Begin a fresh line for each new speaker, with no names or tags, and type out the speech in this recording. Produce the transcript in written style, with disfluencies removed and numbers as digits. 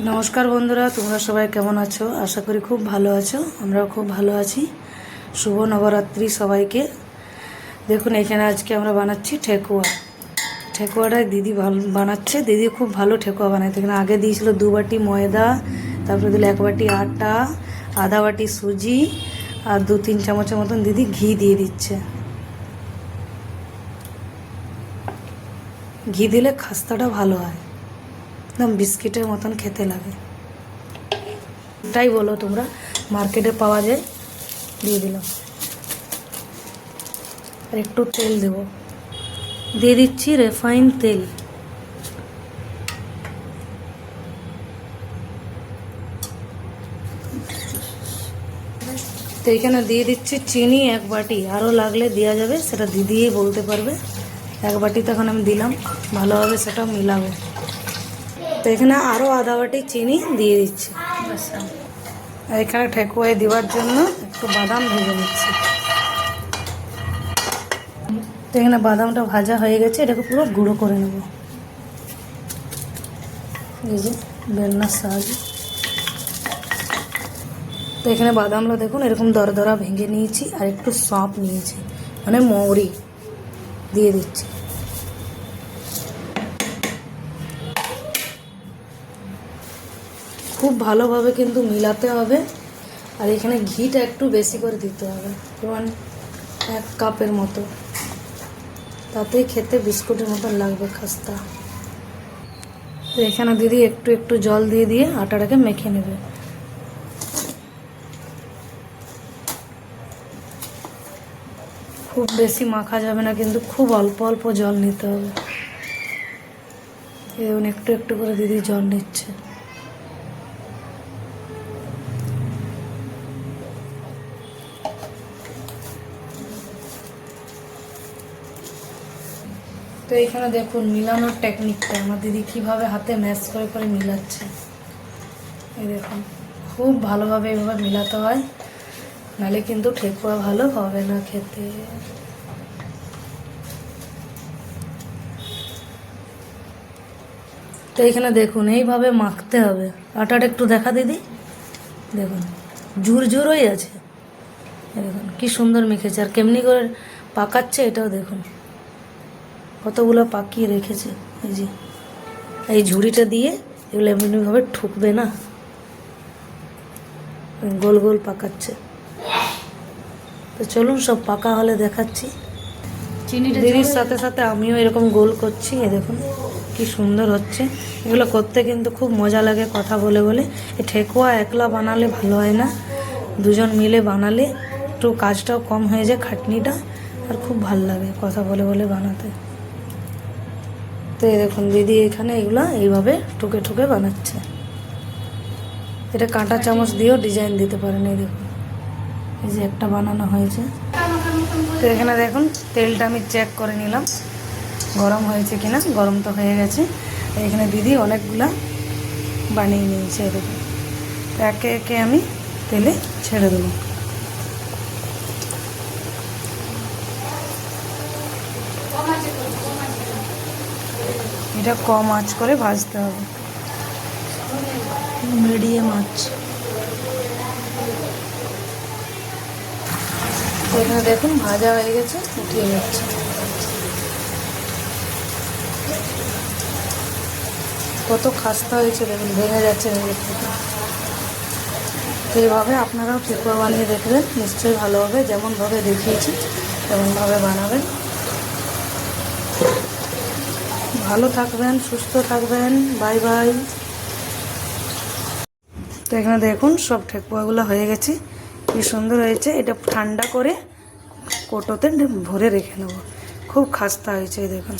নমস্কার বন্ধুরা, তোমরা সবাই কেমন আছো? আশা করি খুব ভালো আছো। আমরাও খুব ভালো আছি। শুভ নবরাত্রি সবাইকে। দেখুন, এখানে আজকে আমরা বানাচ্ছি ঠেকুয়া। ঠেকুয়াটা দিদি বানাচ্ছে। দিদি খুব ভালো ঠেকুয়া বানায়। এখানে আগে দিয়েছিল 2 বাটি ময়দা, তারপরে দিল 1 বাটি আটা, আধা বাটি সুজি আর 2-3 চামচের মতন দিদি ঘি দিয়ে দিচ্ছে। ঘি দিলে খাস্তাটা ভালো হয়, একদম বিস্কিটের মতন খেতে লাগে। এটাই বলো তোমরা, মার্কেটে পাওয়া যায়। দিয়ে দিলাম। আর একটু তেল দেব, দিয়ে দিচ্ছি রিফাইন তেল। তো এখানে দিয়ে দিচ্ছি চিনি 1 বাটি, আরও লাগলে দেওয়া যাবে, সেটা দিদিই বলতে পারবে। 1 বাটি তখন আমি দিলাম, ভালোভাবে সেটা মিলাবো। তো এখানে আরও আধা বাটি চিনি দিয়ে দিচ্ছি। আর এখানে ঠেকুয়ায় দেওয়ার জন্য একটু বাদাম ভেজে নিচ্ছি। তো এখানে বাদামটা ভাজা হয়ে গেছে, এটাকে পুরো গুঁড়ো করে নেব। এই যে বেলনার সাহায্যে। তো এখানে বাদামটা দেখুন এরকম দরদরা ভেঙে নিয়েছি, আর একটু সঁফ নিয়েছি, মানে মৌরি দিয়ে দিচ্ছি। খুব ভালোভাবে কিন্তু মিলাতে হবে। আর এখানে ঘিটা একটু বেশি করে দিতে হবে, যেমন 1 কাপের মতো, তাতেই খেতে বিস্কুটের মতন লাগবে খাস্তা। তো এখানে দিদি একটু একটু জল দিয়ে দিয়ে আটাটাকে মেখে নেবে। খুব বেশি মাখা যাবে না, কিন্তু খুব অল্প অল্প জল নিতে হবে। এবং একটু একটু করে দিদি জল নিচ্ছে। তো এখানে দেখুন মিলানোর টেকনিকটা আমার দিদি কিভাবে হাতে ম্যাশ করে করে মিলাচ্ছে। এই দেখুন, খুব ভালোভাবে এভাবে মিলাতে হয়, নাহলে কিন্তু ঠেকুয়া ভালো হবে না খেতে। তো এখানে দেখুন এইভাবে মাখতে হবে। আটাটা একটু দেখা দিদি, দেখুন ঝুর ঝুর হয়ে আছে। দেখুন কি সুন্দর মেখেছে, আর কেমনি করে পাকাচ্ছে এটাও দেখুন, কতগুলো পাকিয়ে রেখেছে। এই যে এই ঝুড়িটা দিয়ে এগুলো এমনিভাবে ঠুকবে না, গোল গোল পাকাচ্ছে। তো চলুন সব পাকা হলে দেখাচ্ছি। দিদির সাথে সাথে আমিও এরকম গোল করছি। এ দেখুন কি সুন্দর হচ্ছে। এগুলো করতে কিন্তু খুব মজা লাগে কথা বলে বলে। এই ঠেকুয়া একলা বানালে ভালো হয় না, দুজন মিলে বানালে একটু কাজটাও কম হয়ে যায়, খাটনিটা, আর খুব ভালো লাগে কথা বলে বলে বানাতে। তো এই দেখুন দিদি এখানে এগুলো এইভাবে ঠুকে ঠুকে বানাচ্ছে। এটা কাঁটা চামচ দিয়েও ডিজাইন দিতে পারেন। এই দেখুন এই যে একটা বানানো হয়েছে। তো এখানে দেখুন তেলটা আমি চেক করে নিলাম গরম হয়েছে কিনা। গরম তো হয়ে গেছে। এখানে দিদি অনেকগুলা বানিয়ে নিয়েছে। দেখুন একে একে আমি তেলে ছেড়ে দেবো। এটা কম আঁচ করে ভাজতে হবে, মিডিয়াম আঁচ। এখানে দেখুন ভাজা হয়ে গেছে, উঠিয়ে যাচ্ছে। কত খাস্তা হয়েছে দেখুন, ভেঙে যাচ্ছে নিজের থেকে। এইভাবে আপনারাও ঠেকুয়া বানিয়ে দেখবেন, নিশ্চয়ই ভালো হবে। যেমনভাবে দেখিয়েছি তেমনভাবে বানাবেন। ভালো থাকবেন, সুস্থ থাকবেন। Bye bye. তো এখানে দেখুন সব ঠেকুয়াগুলো হয়ে গেছে, কি সুন্দর হয়েছে। এটা ঠান্ডা করে কোটোতে ভরে রেখে নেব। খুব খাস্তা হয়েছে দেখুন।